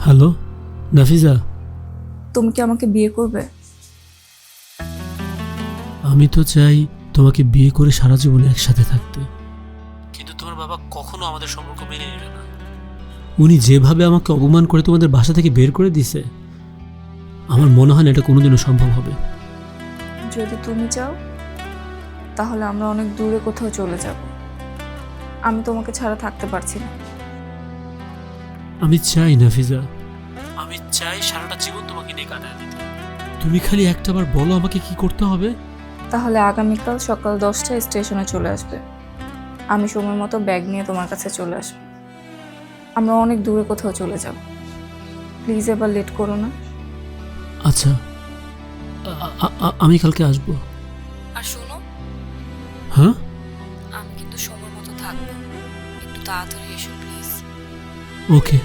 Hello Nafiza, তুমি কি আমাকে বিয়ে করবে? আমি তো চাই তোমাকে বিয়ে করে সারা জীবন একসাথে থাকতে, কিন্তু তোমার বাবা কখনো আমাদের সম্পর্ক মেনে নেবে না। উনি যেভাবে আমাকে অপমান করে তোমাদের বাসা থেকে বের করে দিছে, আমার মনে হয় না এটা কোনোদিনও সম্ভব হবে। যদি তুমি চাও তাহলে আমরা অনেক দূরে কোথাও চলে যাব। আমি তোমাকে ছাড়া থাকতে পারছি না। আমি চাই নাফিজা, আমি চাই সারাটা জীবন তোমাকে নিয়ে কাটায় দিতে। তুমি খালি একটাবার বলো আমাকে কি করতে হবে। তাহলে আগামীকাল সকাল 10টায় স্টেশনে চলে আসবে। আমি সময় মতো ব্যাগ নিয়ে তোমার কাছে চলে আসবো। আমরা অনেক দূরে কোথাও চলে যাব। প্লিজ এবার লেট করো না। আচ্ছা, আমি কালকে আসবো। আর শোনো, হ্যাঁ, আমি কিন্তু সময় মতো থাকবো। একটু তাড়াতাড়ি এসো প্লিজ। ওকে।